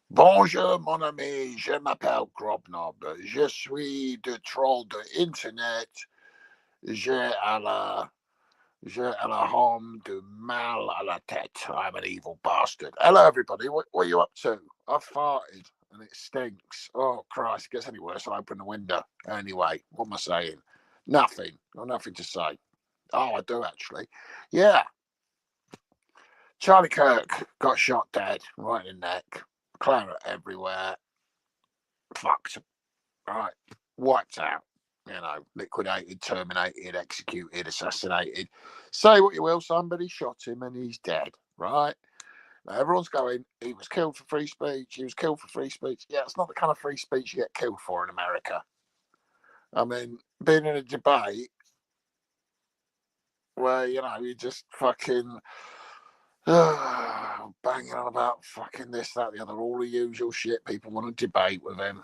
Bonjour, mon ami, je m'appelle Grobnob. Je suis de troll de Internet. J'ai à la, j'ai à la home de mal à la tête. I'm an evil bastard. Hello, everybody. What are you up to? I farted and it stinks. Oh, Christ. It gets any worse. I'll open the window. Anyway, what am I saying? Nothing. Got nothing to say. Oh, I do actually. Yeah. Charlie Kirk got shot dead right in the neck. Claret everywhere. Fucked. Right. Wiped out. Liquidated, terminated, executed, assassinated. Say what you will, somebody shot him and he's dead. Right? Now everyone's going, he was killed for free speech. He was killed for free speech. Yeah, it's not the kind of free speech you get killed for in America. I mean, being in a debate where, you just fucking banging on about fucking this, that, the other, all the usual shit people want to debate with him.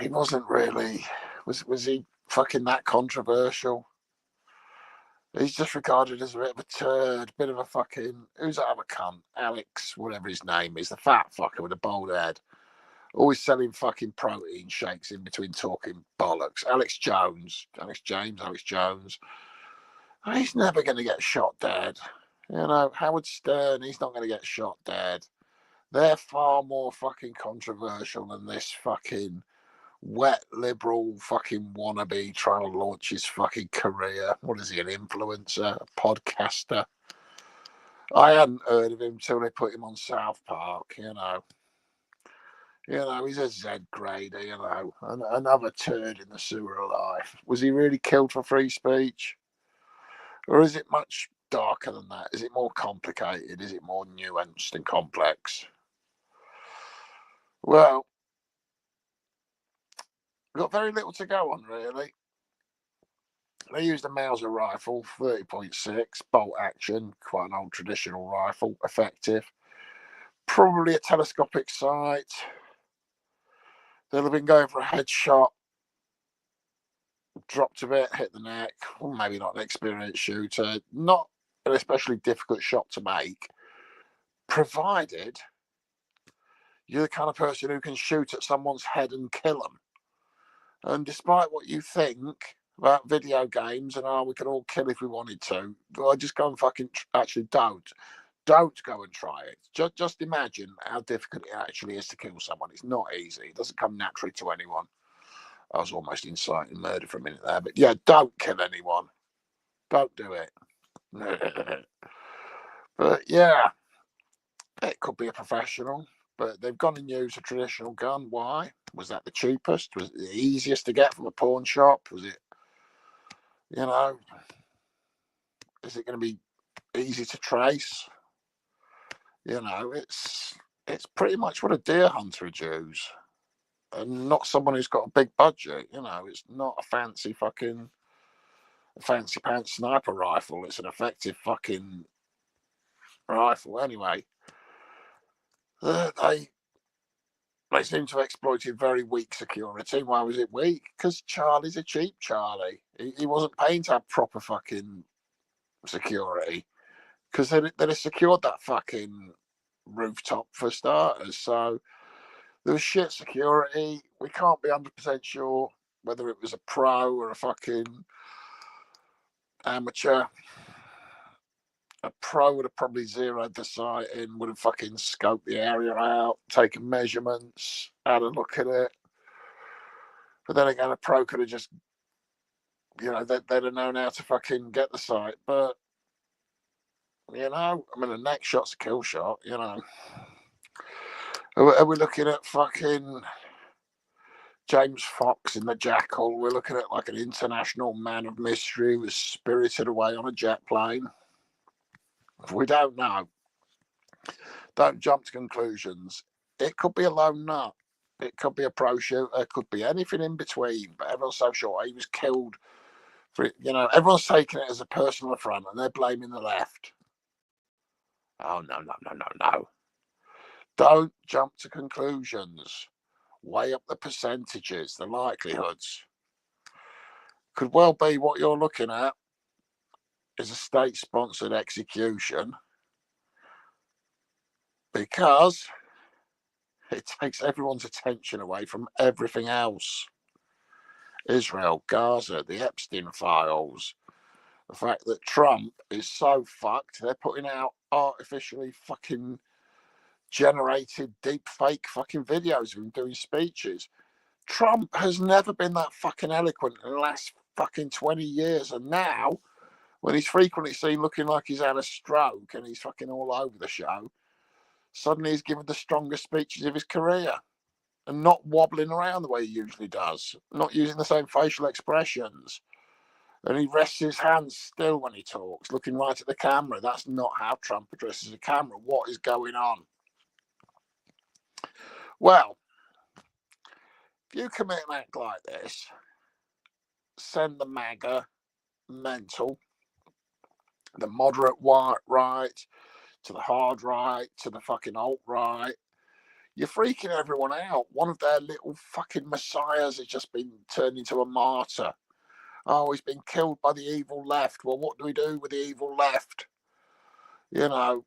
He wasn't really. Was he fucking that controversial? He's just regarded as a bit of a turd, bit of a fucking. Who's that other cunt? Alex, whatever his name is, the fat fucker with a bald head. Always selling fucking protein shakes in between talking bollocks. Alex Jones. Alex James, Alex Jones. He's never going to get shot dead. Howard Stern, he's not going to get shot dead. They're far more fucking controversial than this fucking wet liberal fucking wannabe trying to launch his fucking career. What is he, an influencer, a podcaster? I hadn't heard of him till they put him on South Park, he's a Z grader, another turd in the sewer of life. Was he really killed for free speech? Or is it much darker than that? Is it more complicated? Is it more nuanced and complex? Well, we've got very little to go on, really. They used a Mauser rifle, 30.6, bolt action, quite an old traditional rifle, effective. Probably a telescopic sight. They'll have been going for a headshot, dropped a bit, hit the neck. Well, maybe not an experienced shooter. Not an especially difficult shot to make, provided you're the kind of person who can shoot at someone's head and kill them. And despite what you think about video games and we can all kill if we wanted to, I just go and fucking actually don't go and try it. Just imagine how difficult it actually is to kill someone. It's not easy. It doesn't come naturally to anyone. I was almost inciting murder for a minute there, but yeah, don't kill anyone. Don't do it. But yeah, it could be a professional, but they've gone and used a traditional gun. Why? Was that the cheapest? Was it the easiest to get from a pawn shop? Was it, is it going to be easy to trace? It's pretty much what a deer hunter would use, and not someone who's got a big budget. It's not a fancy pants sniper rifle. It's an effective fucking rifle. Anyway, they seem to have exploited very weak security. Why was it weak? Because Charlie's a cheap Charlie. He wasn't paying to have proper fucking security, because they'd have secured that fucking rooftop for starters. So there was shit security. We can't be 100% sure whether it was a pro or a fucking amateur. A pro would have probably zeroed the site in, would have fucking scoped the area out, taken measurements, had a look at it. But then again, a pro could have just, they'd have known how to fucking get the site. But, a neck shot's a kill shot, Are we looking at fucking James Fox in The Jackal? We're looking at like an international man of mystery who was spirited away on a jet plane. We don't know. Don't jump to conclusions. It could be a lone nut. It could be a pro shooter. It could be anything in between. But everyone's so sure he was killed for it. Everyone's taking it as a personal affront and they're blaming the left. Oh, no, no, no, no, no. Don't jump to conclusions. Weigh up the percentages, the likelihoods. Could well be what you're looking at is a state-sponsored execution because it takes everyone's attention away from everything else. Israel, Gaza, the Epstein files, the fact that Trump is so fucked, they're putting out artificially fucking generated deep fake fucking videos of him doing speeches. Trump has never been that fucking eloquent in the last fucking 20 years. And now, when he's frequently seen looking like he's had a stroke and he's fucking all over the show, suddenly he's given the strongest speeches of his career and not wobbling around the way he usually does, not using the same facial expressions. And he rests his hands still when he talks, looking right at the camera. That's not how Trump addresses a camera. What is going on? Well, if you commit an act like this, send the MAGA mental, the moderate right, to the hard right, to the fucking alt-right. You're freaking everyone out. One of their little fucking messiahs has just been turned into a martyr. Oh, he's been killed by the evil left. Well, what do we do with the evil left? You know,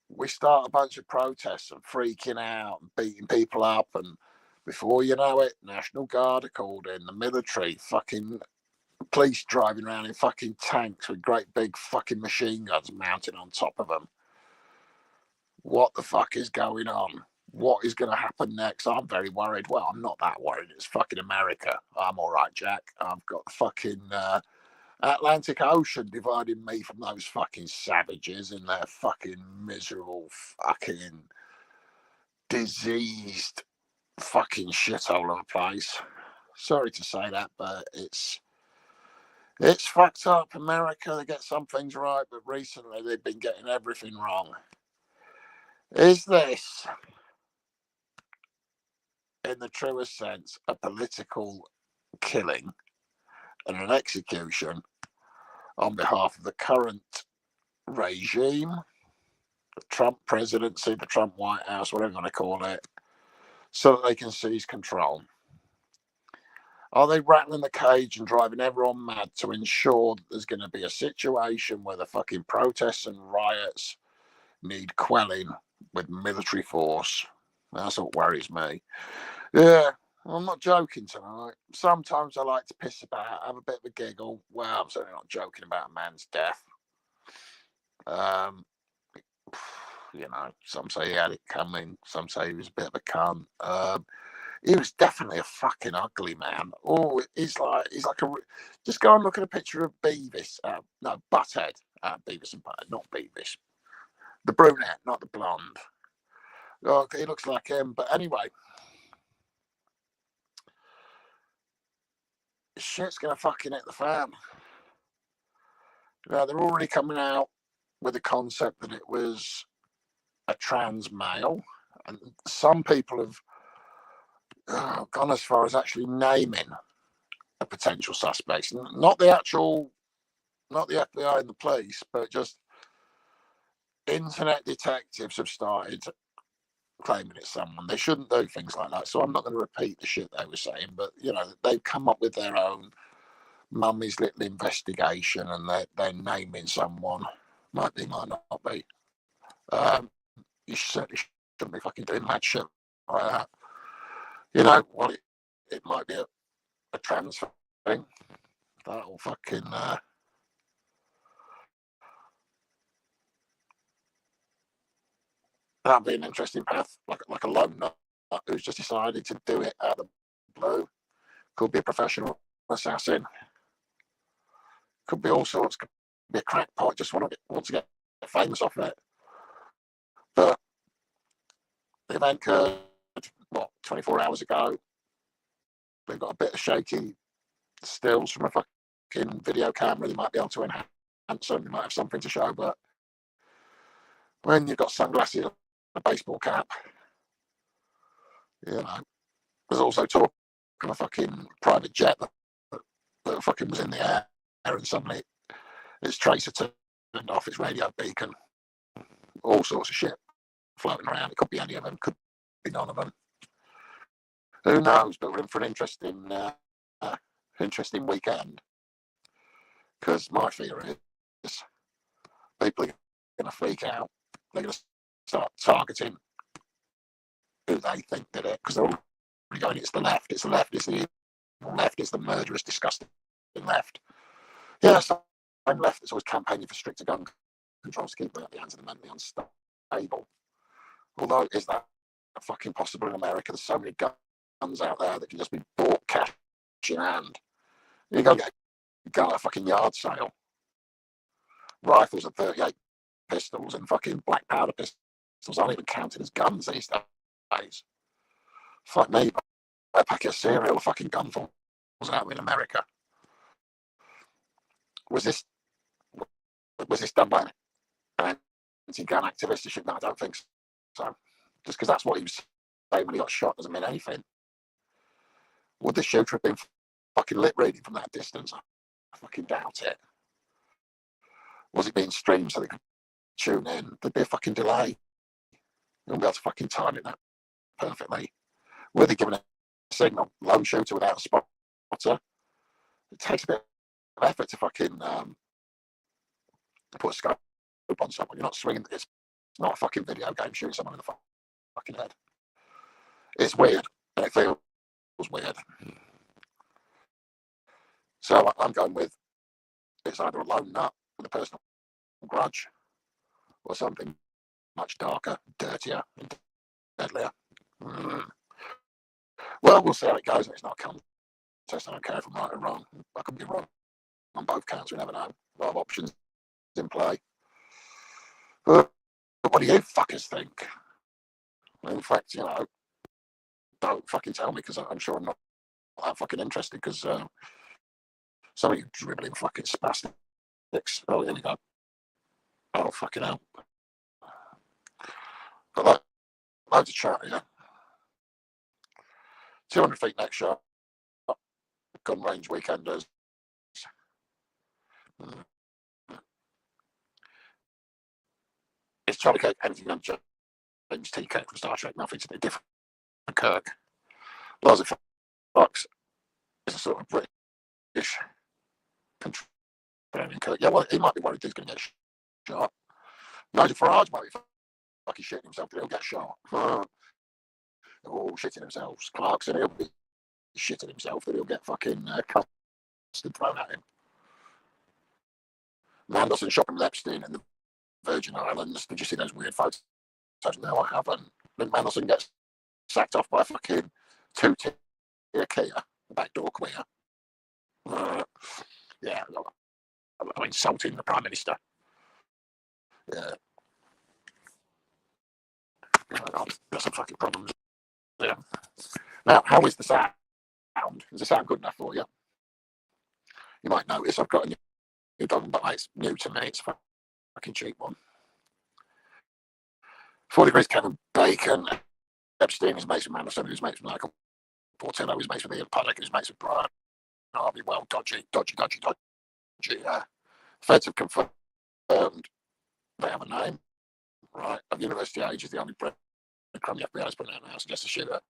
we start a bunch of protests and freaking out and beating people up, and before you know it, National Guard are called in, the military, fucking police driving around in fucking tanks with great big fucking machine guns mounted on top of them. What the fuck is going on? What is going to happen next? I'm very worried. Well, I'm not that worried. It's fucking America. I'm all right, Jack. I've got the fucking Atlantic Ocean dividing me from those fucking savages and their fucking miserable fucking diseased fucking shithole of a place. Sorry to say that, but it's fucked up. America, they get some things right, but recently they've been getting everything wrong. Is this, in the truest sense, a political killing and an execution on behalf of the current regime, the Trump presidency, the Trump White House, whatever you want to call it, so that they can seize control? Are they rattling the cage and driving everyone mad to ensure that there's going to be a situation where the fucking protests and riots need quelling with military force? That's what worries me. Yeah, I'm not joking tonight. Sometimes I like to piss about, have a bit of a giggle. Well, I'm certainly not joking about a man's death. You know, some say he had it coming. Some say he was a bit of a cunt. He was definitely a fucking ugly man. Oh, he's like a. Just go and look at a picture of Beavis. No, Butthead. Beavis and Butthead, not Beavis. The brunette, not the blonde. Oh, he looks like him. But anyway, shit's gonna fucking hit the fan. You know, they're already coming out with the concept that it was a trans male, and some people have gone as far as actually naming a potential suspect. Not the FBI and the police, but just internet detectives have started claiming it's someone. They shouldn't do things like that. So I'm not going to repeat the shit they were saying, but you know, they've come up with their own mummy's little investigation, and they're naming someone. Might be, might not be. You certainly shouldn't be fucking doing mad shit like that. You know, well, it might be a trans thing. That'll fucking that'll be an interesting path, like a lone nut who's just decided to do it out of the blue. Could be a professional assassin. Could be all sorts. Could be a crackpot, just want to get famous off it. But the event occurred, 24 hours ago. They've got a bit of shaky stills from a fucking video camera. They might be able to enhance them. They might have something to show, but when you've got sunglasses and a baseball cap, you know, there's also talk of a fucking private jet that fucking was in the air, and suddenly its tracer turned off, its radio beacon, all sorts of shit floating around. It could be any of them, could be none of them. Who knows? But we're in for an interesting weekend. Because my fear is people are going to freak out. They're going to start targeting who they think did it, because they're all going, it's the left, it's the left, it's the evil left, it's the murderous, disgusting left. Yeah, so I'm left that's always campaigning for stricter gun controls to keep them at the hands of the mentally unstable. Although, is that fucking possible in America? There's so many guns out there that can just be bought cash in hand. You go get a gun at a fucking yard sale. Rifles are 38 pistols, and fucking black powder pistols aren't even counted as guns these days. Fuck me, a packet of cereal, a fucking gun falls out in America. Was this done by an anti-gun activist? No, I don't think so. Just because that's what he was saying when he got shot doesn't mean anything. Would the shooter have been fucking lip reading from that distance? I fucking doubt it. Was it being streamed so they could tune in? There'd be a fucking delay. You wouldn't be able to fucking time it that perfectly. Were they giving a signal? Lone shooter without a spotter? It takes a bit of effort to fucking put a scope on someone. You're not swinging. It's not a fucking video game shooting someone in the fucking head. It's weird. And it feels weird. So I'm going with it's either a lone nut with a personal grudge or something much darker, dirtier, and deadlier. Well, we'll see how it goes. It's not a contest. I don't care if I'm right or wrong. I could be wrong on both counts. We never know. A lot of options in play. But what do you fuckers think? In fact, don't fucking tell me, because I'm sure I'm not that fucking interested, because some of you dribbling fucking spastics. Oh, here we go. Oh, fucking hell. But loads of chat here. 200 feet next shot. Gun range weekenders. Is Charlie Kirk anything on James T. Kirk from Star Trek? Nothing to do different from Kirk. Lots of Fox is a sort of British controlling Kirk. Yeah, well, he might be worried he's going to get shot. Nigel Farage might be fucking shitting himself that he'll get shot. Oh, shitting themselves. Clarkson, he'll be shitting himself that he'll get fucking custard thrown at him. Mandelson shopping with Epstein in the Virgin Islands. Did you see those weird photos? No, I haven't. Then Mandelson gets sacked off by a fucking two-tier Kia, backdoor queer. Yeah, I'm insulting the Prime Minister. Yeah. Got some fucking problems. Yeah. Now, how is the sound? Does the sound good enough for you? You might notice I've got a new dog, but it's new to me. It's a fucking cheap one. 4 Degrees Kevin Bacon. Epstein is mates with Mandelson, who's mates with Michael Portillo, who's mates with Ian Puddock, who's mates with Brian Harvey. Well, dodgy. Feds have confirmed they have a name. Right. Of university age is the only breadcrumb the FBI has put out now, suggests a shooter.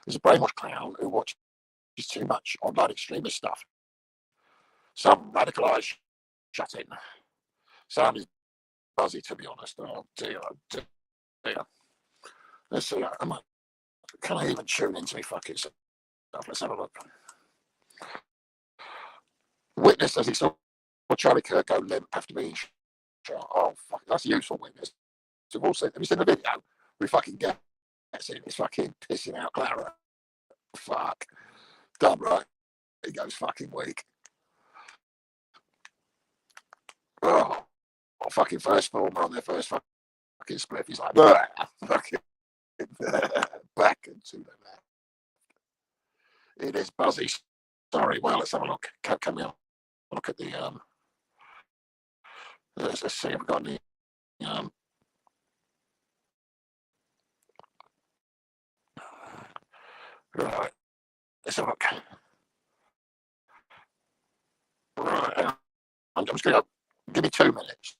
There's a brainwashed clown who watches too much online extremist stuff. Some radicalised shut in. Sound is buzzy, to be honest. Oh dear. Let's see. Can I even tune into me fucking stuff? Let's have a look. Witness as he saw Charlie Kirk go limp after being shot. Oh fuck, that's a useful witness. So have you seen the video? We fucking gets in. He's fucking pissing out Clara. Fuck. Dumb right. He goes fucking weak. Oh, fucking first former on their first fucking split. He's like, fucking back and to the left. It is buzzy. Sorry. Well, let's have a look. Can we have a look at the let's see if we've got any right. Let's have a look. Right. I'm just going to give me 2 minutes.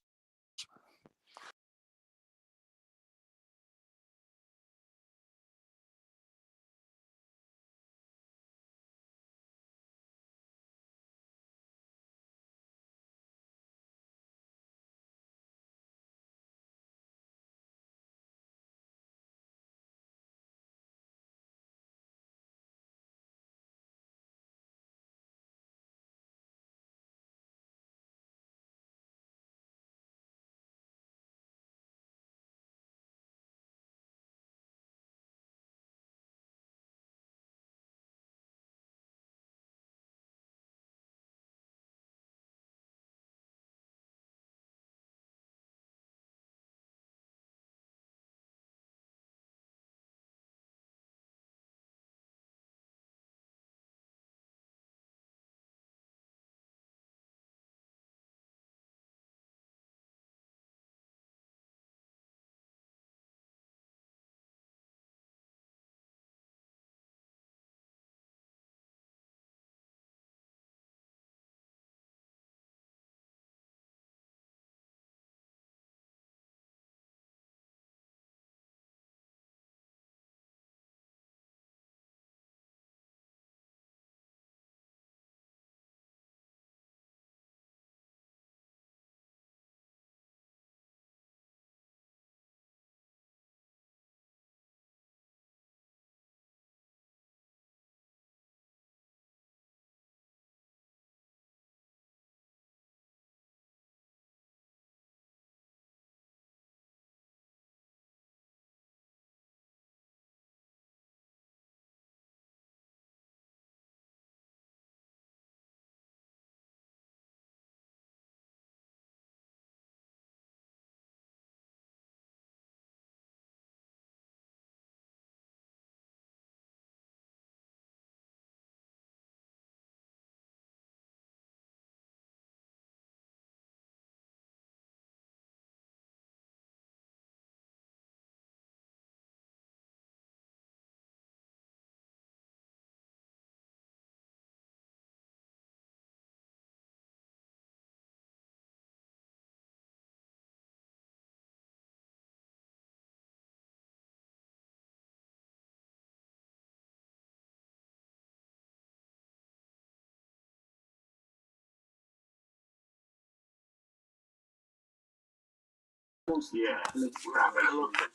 Yeah, we're having a look at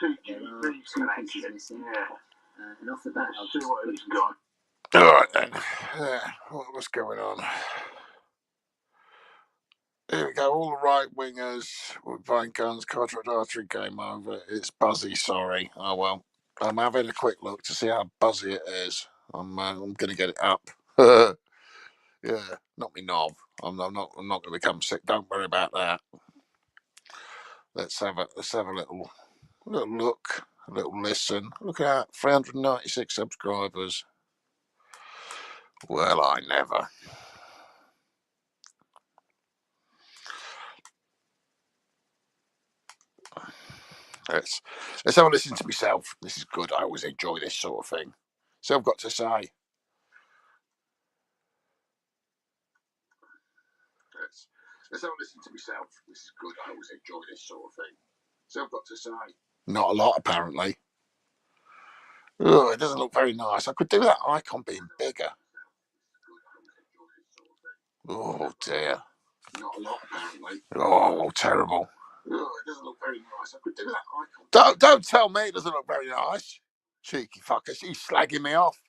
2GB's collection. Yeah, and off the bat, I'll see what he's got. All right then. What's going on? Here we go. All the right wingers with buying guns, cartridge artery game over. It's buzzy. Sorry. Oh well. I'm having a quick look to see how buzzy it is. I'm going to get it up. Yeah, not me knob. I'm not going to become sick. Don't worry about that. Let's have a little look, a little listen. Look at that, 396 subscribers. Well, I never. Let's have a listen to myself. This is good. I always enjoy this sort of thing. So I've got to say. Let's have a listen to myself. This is good. I always enjoy this sort of thing. So I've got to say. Not a lot, apparently. Oh, it doesn't look very nice. I could do that icon being bigger. Oh dear. Not a lot, apparently. Oh, terrible. Oh, it doesn't look very nice. I could do that icon. Don't tell me it doesn't look very nice. Cheeky fuckers. He's slagging me off.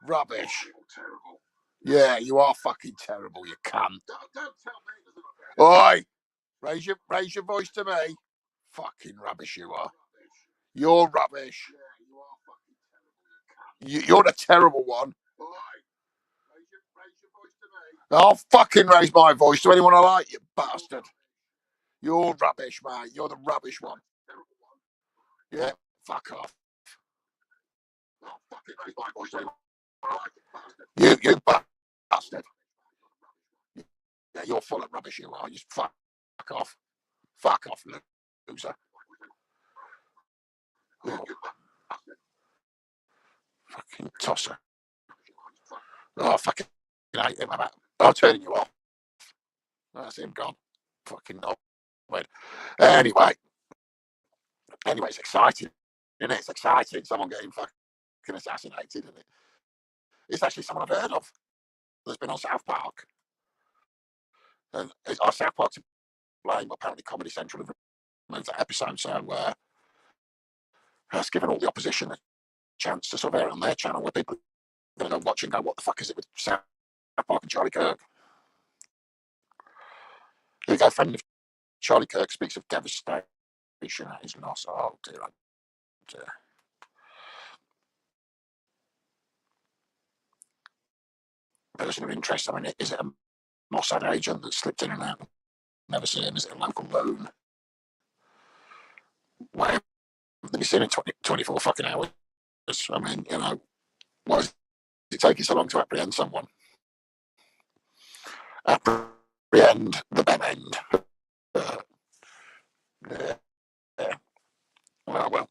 Rubbish. Oh, terrible. Yeah, you are fucking terrible, you cunt. Don't tell me it doesn't look very nice. Oi! Raise your voice to me. Fucking rubbish you are. You're rubbish. Yeah, you are fucking terrible, you cunt. You're the terrible one. Oi! Raise your voice to me. I'll fucking raise my voice to anyone I like, you bastard. You're rubbish, mate. You're the rubbish one. Yeah, fuck off. I'll fucking raise my voice to anyone I like, you bastard. Yeah, you're full of rubbish, you are. You just fuck off. Fuck off, loser. Oh, fucking tosser. Oh, fucking hate him. I'm turning you off. That's him gone. Fucking no. Anyway, it's exciting. Isn't it? It's exciting. Someone getting fucking assassinated, isn't it? It's actually someone I've heard of that's been on South Park. And it's our South Park to blame. Apparently, Comedy Central have removed that episode. So that's given all the opposition a chance to sort of air it on their channel where people are going to go watch and go, what the fuck is it with South Park and Charlie Kirk? Here we go. Friend of Charlie Kirk speaks of devastation at his loss. Oh, dear. Oh, dear. Person of interest. I mean, is it a Mossad agent that slipped in and out? Never see him. Is it a local loon? Why have you seen in 24 fucking hours? I mean, why is it taking so long to apprehend someone? Apprehend the Ben End. Yeah, yeah. Well.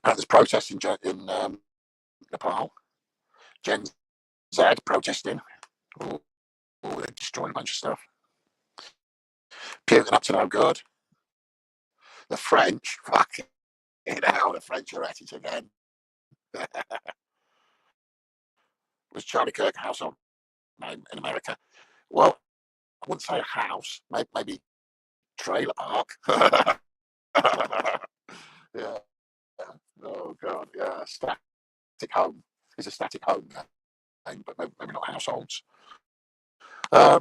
There's protests in Nepal. Gen Z protesting. Oh, they're destroying a bunch of stuff. Putin up to no good. The French, fucking hell, the French are at it again. Was Charlie Kirk a household name in America? Well, I wouldn't say a house, maybe trailer park. Yeah. Oh god, yeah. Static home. It's a static home name, but maybe not households. Yeah,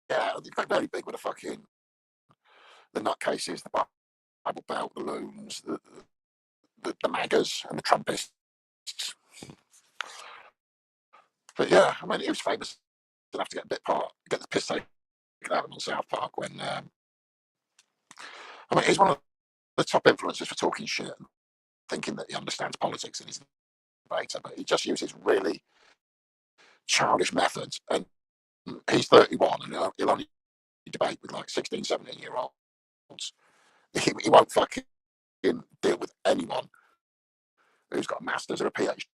they got very big with the nutcases, the Bible Belt, the loons, the MAGAs, and the Trumpists. But yeah, I mean, he was famous enough to get the piss taken out of him on South Park when. I mean, he's one of the top influencers for talking shit and thinking that he understands politics and he's a debater, but he just uses really childish methods. And he's 31 and he'll only debate with like 16, 17-year-olds. He won't fucking deal with anyone who's got a master's or a PhD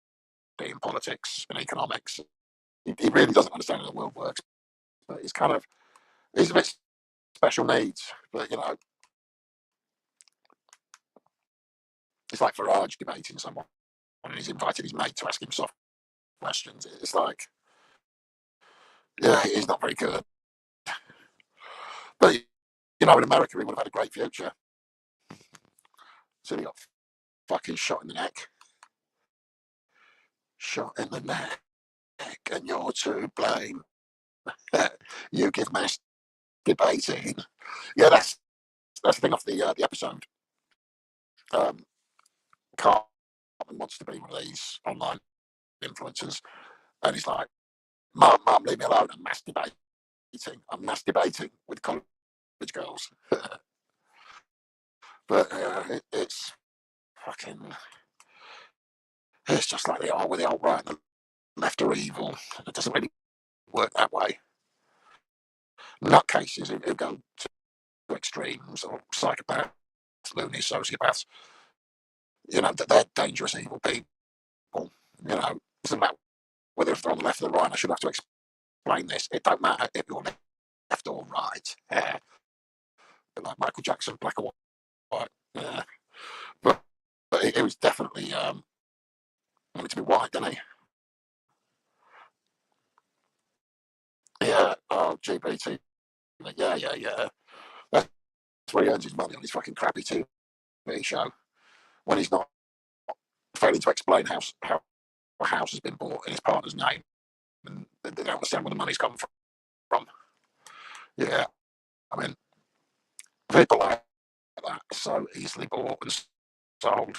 in politics and economics. He really doesn't understand how the world works. But he's a bit special needs. But it's like Farage debating someone and he's invited his mate to ask him soft questions. It's like, Yeah, he's not very good. But you know, in America, he would have had a great future. So he got fucking shot in the neck. Shot in the neck, and you're to blame. You give masturbating. Yeah, that's the thing off the episode. Um, Carl wants to be one of these online influencers, and he's like, "Mum, leave me alone. I'm masturbating. I'm masturbating with college girls." But it's fucking. It's just like they are with the old right and the left are evil. It doesn't really work that way. Nutcases who go to extremes, or psychopaths, loony sociopaths. You know, that they're dangerous, evil people. You know, it doesn't matter whether they're on the left or the right. I should have to explain this. It don't matter if you're left or right. Yeah. Like Michael Jackson, black or white. Yeah. But it was definitely wanted to be white, didn't he? Yeah. Oh, GBT. Yeah. That's where he earns his money, on his fucking crappy TV show. When he's not failing to explain how a house has been bought in his partner's name, and they don't understand where the money's come from. Yeah. I mean, people like that are so easily bought and sold.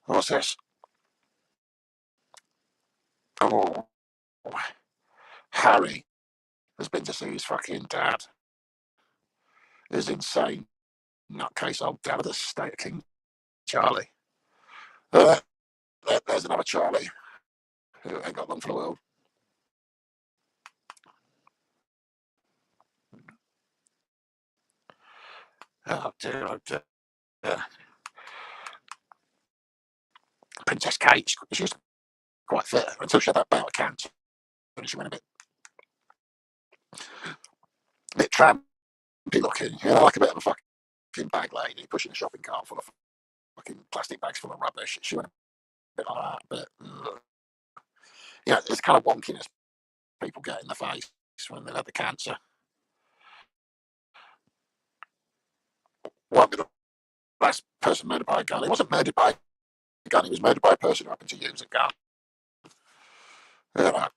What's this? Oh, Harry has been to see his fucking dad. His insane nutcase old dad of the state of King Charlie. Uh, there's another Charlie who ain't got long for the world. Oh dear, oh dear. Princess Kate, she was quite fit until she had that bout of cancer. And she went a bit trampy looking, like a bit of a fucking bag lady pushing a shopping cart full of fucking plastic bags full of rubbish. She went a bit like that, but it's kind of wonkiness people get in the face when they had the cancer. Won't be the last person murdered by a gun. He wasn't murdered by a gun. He was murdered by a person who happened to use a gun. You know.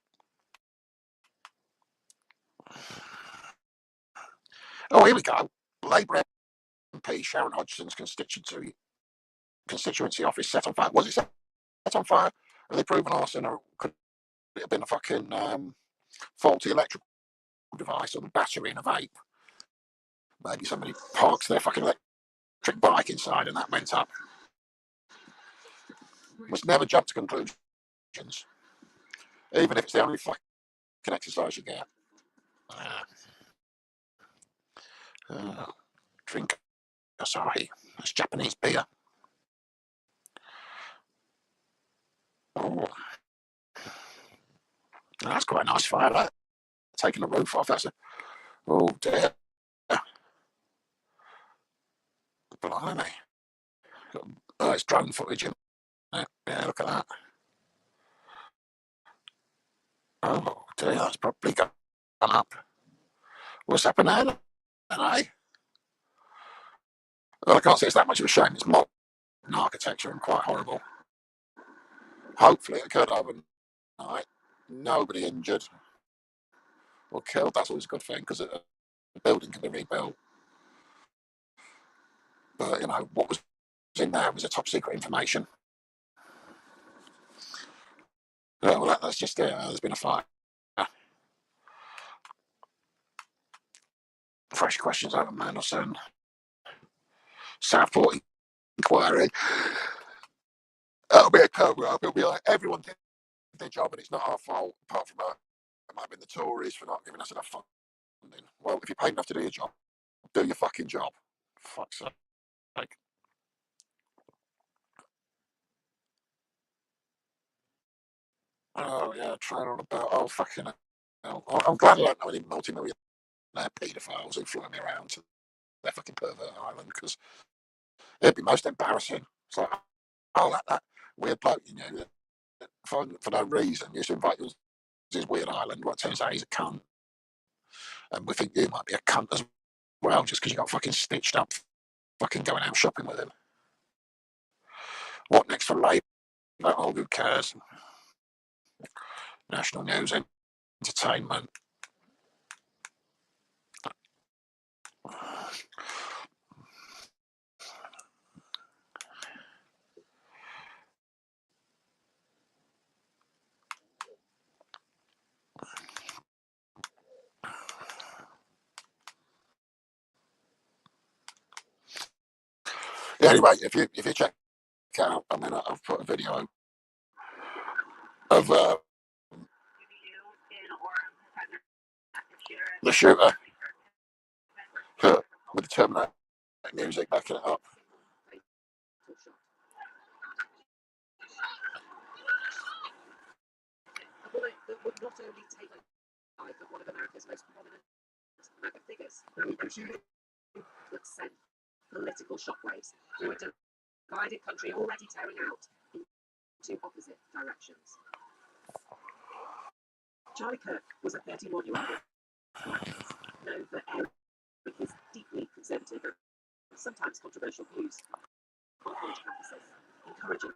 Oh, here we go. Labour MP Sharon Hodgson's constituency office set on fire. Was it set on fire? Are they proven arson, or could it have been a fucking faulty electrical device, or the battery in a vape? Maybe somebody parks their fucking electric bike inside and that went up. Must never jump to conclusions, even if it's the only fucking exercise you get. Uh, drink Asahi. That's Japanese beer. Oh, that's quite a nice fire, that. Taking the roof off. Oh dear. Blimey. Oh, it's drone footage. Yeah, look at that. Oh dear, that's probably gone up. What's happened there? Well, I can't say it's that much of a shame. It's modern architecture and quite horrible. Hopefully it occurred overnight. Nobody injured or killed. That's always a good thing, because the building can be rebuilt. But, what was in there was a top secret information. Well, that's just it. There's been a fire. Fresh questions over Mandelson. Southport inquiry. It'll be a cover up. It'll be like everyone did their job and it's not our fault, apart from it might have been the Tories for not giving us enough funding. Well, if you're paid enough to do your job, do your fucking job. Fuck's sake. Oh, yeah, trying on about. Oh, fucking hell. I'm glad I don't know any multi-millionaire paedophiles who fly me around to their fucking pervert island, because it'd be most embarrassing. It's like, oh, that weird bloke you knew, for no reason, used to invite you his weird island. Well, it turns out he's a cunt. And we think you might be a cunt as well, just because you got fucking stitched up fucking going out shopping with him. What next for Labour? Oh, who cares? National news, entertainment. Yeah, anyway, if you check out, I mean, I've put a video of the shooter with the Terminator music backing it up. A bullet that would not only take the life of one of America's most prominent MAGA figures, but send political shockwaves through a divided country already tearing out in two opposite directions. Charlie Kirk was a 31-year-old known for airing his deeply conservative and sometimes controversial views on college campuses, encouraging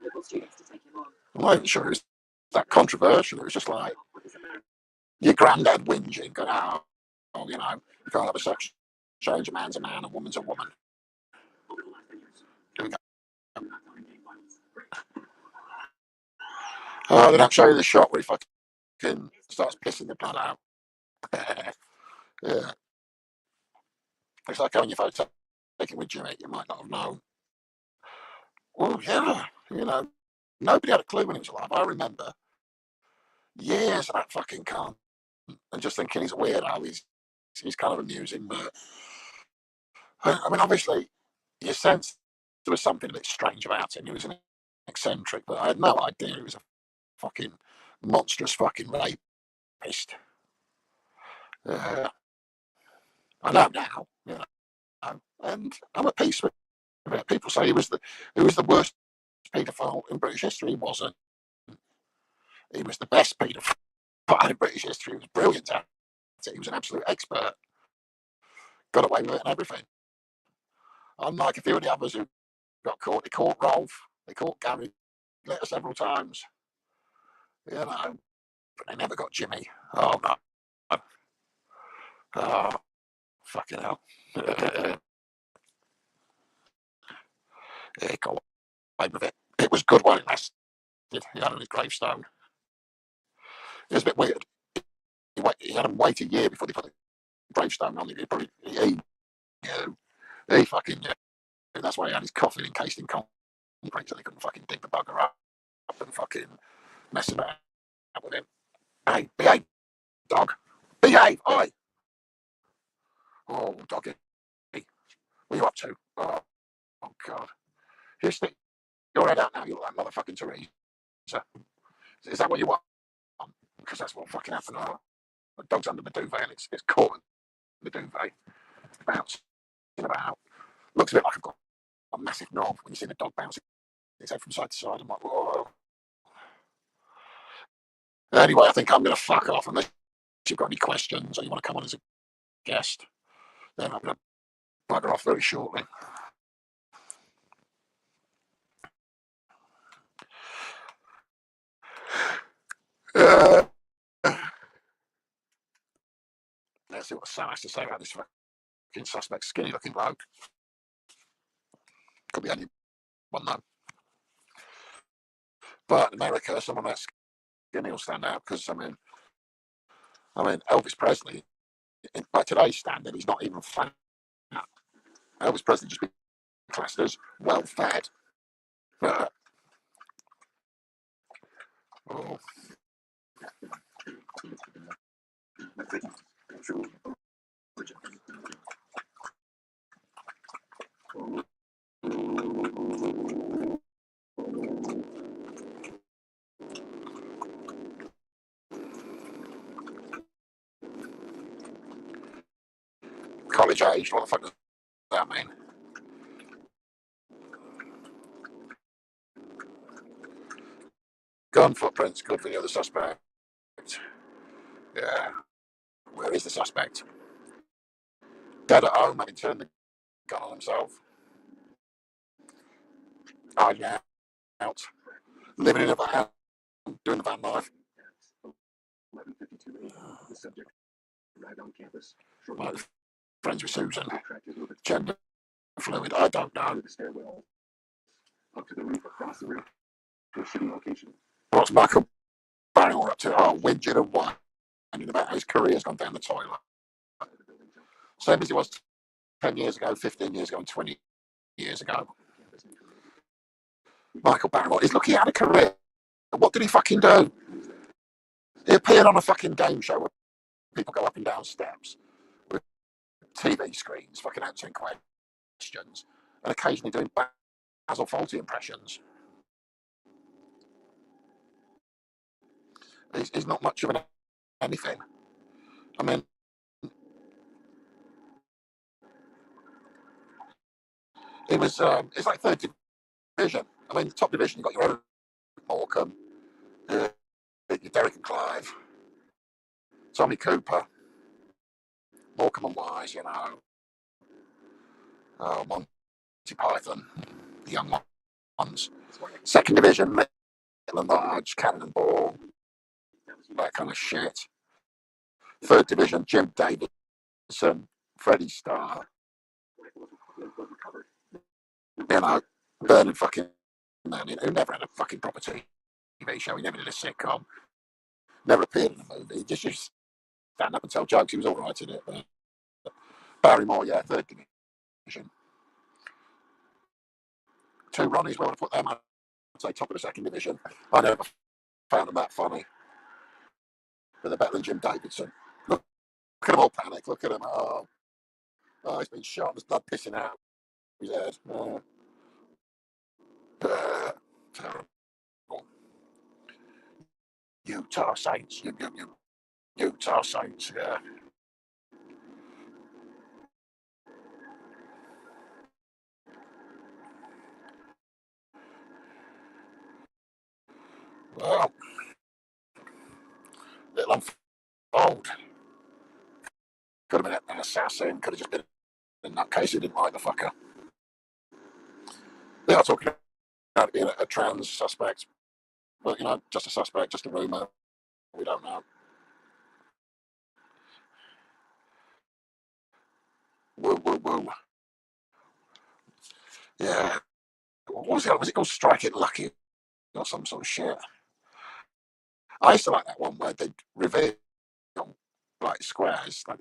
liberal students to take him on. I'm not even sure it was that controversial. It was just like your granddad whinging, going, oh, you know, you can't have a sex change. A man's a man, a woman's a woman. Here we go. Oh, they don't show you the shot where he fucking starts pissing the blood out. Yeah. It's like having your photo taken with Jimmy. You might not have known. Well, yeah, you know, nobody had a clue when he was alive. I remember years of that fucking cunt and just thinking he's a weirdo. He's kind of amusing, but I mean, obviously, you sense there was something a bit strange about him. He was an eccentric, but I had no idea he was a fucking monstrous fucking rapist. I know now, you know, and I'm at peace with it. People say he was the worst paedophile in British history. He wasn't. He was the best paedophile in British history. He was brilliant at it. He was an absolute expert. Got away with it and everything. Unlike a few of the others who got caught. They caught Rolf. They caught Gary Glitter several times. You know, but they never got Jimmy. Oh no. Oh, fucking hell. He got away with it. It was good while it lasted. He had on his gravestone. It was a bit weird. He had him wait a year before they put the gravestone on. He fucking knew. That's why he had his coffin encased in concrete so they couldn't fucking dig the bugger up and fucking mess about with him. Hey, behave, dog. Behave, oi. Oh, doggy. What are you up to? Oh God. You stick your head out now, you look like motherfucking Teresa. Is that what you want? Because that's what fucking happened. Oh, the dog's under the duvet and it's caught in the duvet. Bouncing about. Looks a bit like I've got a massive knob when you see the dog bouncing its head from side to side. I'm like, whoa. Anyway, I think I'm going to fuck off unless you've got any questions or you want to come on as a guest. Then I'm going to bugger off very shortly. Let's see what Sam has to say about this fucking suspect, skinny looking bloke. Could be anyone though. But in America, someone that's skinny will stand out because I mean Elvis Presley, by today's standard, he's not even fat. Elvis Presley just be classed as well fed. Oh. College age, what the fuck does that mean? Gun footprints, good video of the suspect. Yeah. Where is the suspect? Dead at home, having turned the gun on himself. Hiding out. Living in a van. Doing the van life. Like, friends with Susan. Gender fluid. I don't know. What's Michael Barrymore up to? Oh, whinging and whining about how his career's gone down the toilet. Same as it was 10 years ago, 15 years ago, and 20 years ago. Michael Barrymore is looking at a career. What did he fucking do? He appeared on a fucking game show where people go up and down steps with TV screens, fucking answering questions, and occasionally doing Basil Fawlty impressions. He's not much of an anything. I mean, it's like third division. I mean, the top division, you've got your own Morecambe, your Derek and Clive, Tommy Cooper, Morecambe and Wise, you know, Monty Python, the young ones. Second division, Maitland Large, Cannonball, that kind of shit. Third division, Jim Davidson, Freddie Starr, you know, Bernard fucking Manning, who never had a fucking proper TV show. He never did a sitcom, never appeared in a movie. He just used to stand up and tell jokes. He was all right in it. But Barrymore, yeah, third division. Two Ronnies, where would I put them? I'd say top of the second division. I never found them that funny. But they're better than Jim Davidson. Look at them all panic. Look at them. Oh, he's been shot. There's blood pissing out his head. Terrible. Utah Saints. Utah Saints, yeah. Well, little unfold. Could have been an assassin. Could have just been in that case. He didn't like the fucker. They are talking about it being a trans suspect. But, you know, just a suspect, just a rumour. We don't know. Woo, woo, woo. Yeah. What was it? Was it called Strike It Lucky or some sort of shit? I used to like that one where they'd reveal like squares. Like,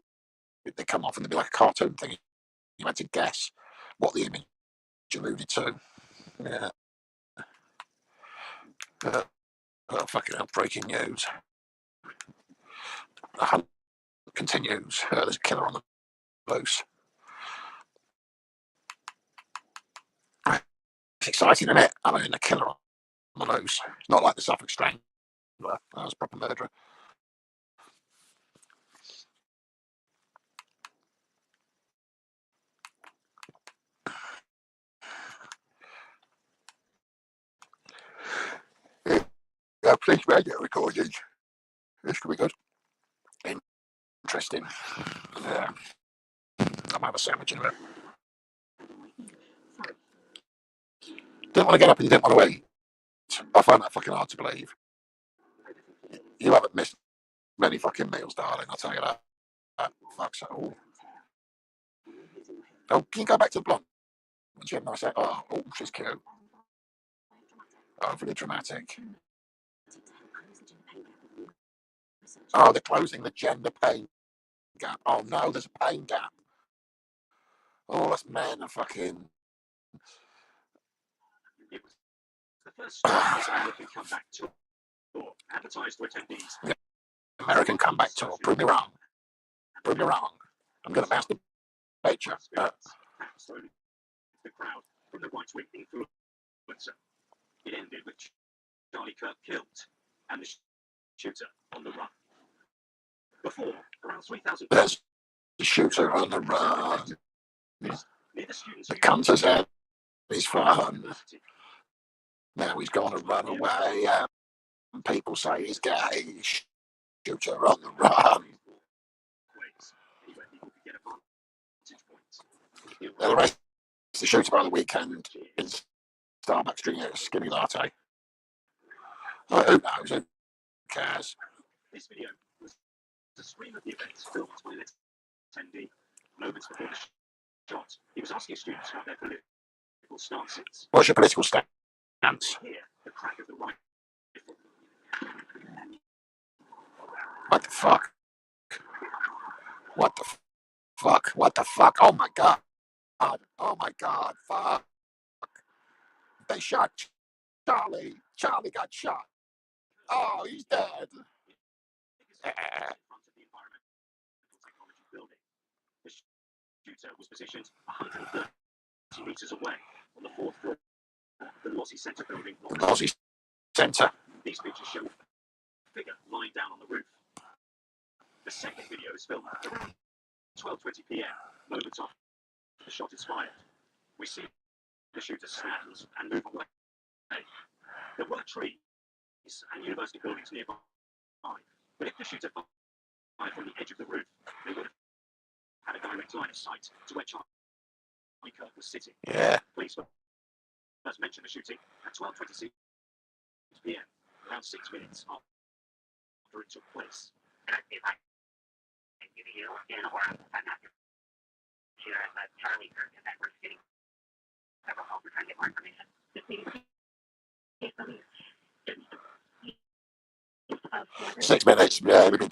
they'd come off and they'd be like a cartoon thing. You had to guess what the image alluded to. Yeah. Fucking hell, breaking news. The hunt continues. There's a killer on the loose. It's exciting, isn't it? I mean, a killer on the loose. It's not like the Suffolk Strangler. That was a proper murderer. Yeah, please radio recordings. This could be good. Interesting. Yeah. I might have a sandwich in a bit. Didn't want to get up and you didn't want to eat. I find that fucking hard to believe. You haven't missed many fucking meals, darling, I'll tell you that. Fuck's all. Oh, can you go back to the blonde? And she had a nice, she's cute. Overly dramatic. Oh, they're closing the gender pay gap. Oh no, there's a pay gap. Oh, that's men are fucking. It was the first American comeback tour advertised to attendees. Yeah. American comeback tour. Prove me wrong. Prove me wrong. I'm going to masturbate you. The crowd from the right-wing influencer. It ended with Charlie Kirk killed and the shooter on the run. Before, around 3,000. There's the shooter on the run. The cancer's head is fun. Now he's going to run away. And people say he's gay. shooter on the run. The rest of the shooter by the weekend is Starbucks drinking a skinny latte. Who knows? Who cares? This video was the stream of the events filmed by an attendee. Moments before the shot, he was asking students about their political stances. What's your political stance? Here, the crack of the rifle. What the fuck? What the fuck? What the fuck? Oh my god! Oh my god! Fuck! They shot Charlie. Charlie got shot. Oh, he's dead. The shooter was positioned 130 meters away on the fourth floor of the Lossie Centre building. The Lossie Centre. These pictures show a figure lying down on the roof. The second video is filmed around 12:20 p.m. moments after the shot is fired. We see the shooter stand and move away. There were trees and university buildings nearby, but if the shooter fired from the edge of the roof, they would have had a direct line of sight to where Charlie Kirk was sitting. Yeah. Police first mentioned the shooting at 12:26 p.m., around 6 minutes after it took place. Charlie Kirk and that were sitting several calls were trying to get more information. The 6 minutes, yeah, we've been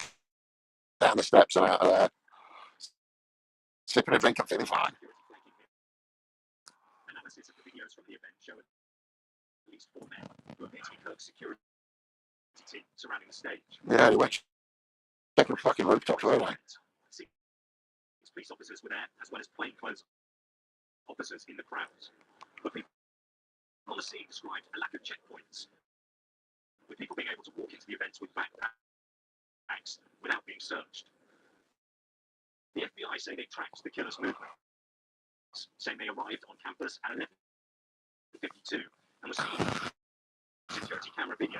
down the steps and out of there. Sipping a drink and feeling fine. Analysis of the videos from the event show at least 4 men who appear to be Kirk's security team surrounding the stage. Yeah, they went checking fucking rooftops, weren't they? 6 police officers were there, as well as plainclothes officers in the crowds. But people on the scene described a lack of checkpoints, with people being able to walk into the events with backpacks without being searched. The FBI say they tracked the killer's movements, saying they arrived on campus at 11:52 and was seen on security camera video.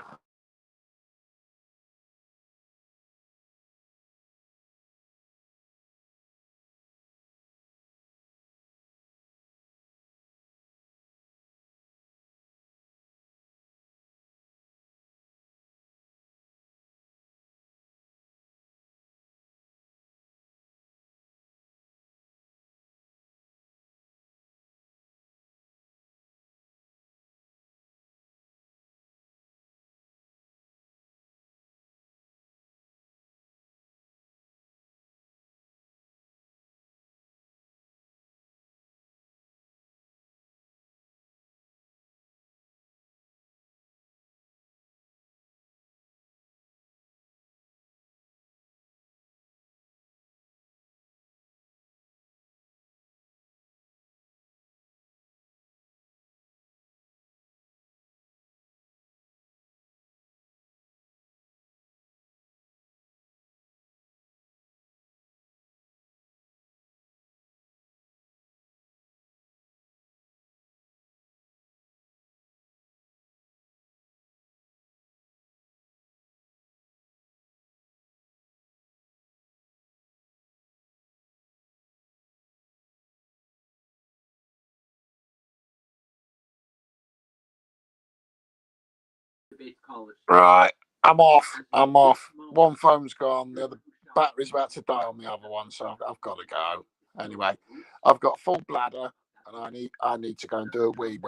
Right, I'm off. One phone's gone, the other battery's about to die on the other one, so I've got to go. Anyway, I've got full bladder and I need to go and do a wee.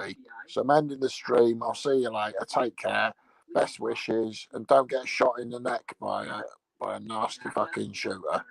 So I'm ending the stream. I'll see you later. Take care. Best wishes, and don't get shot in the neck by a nasty fucking shooter.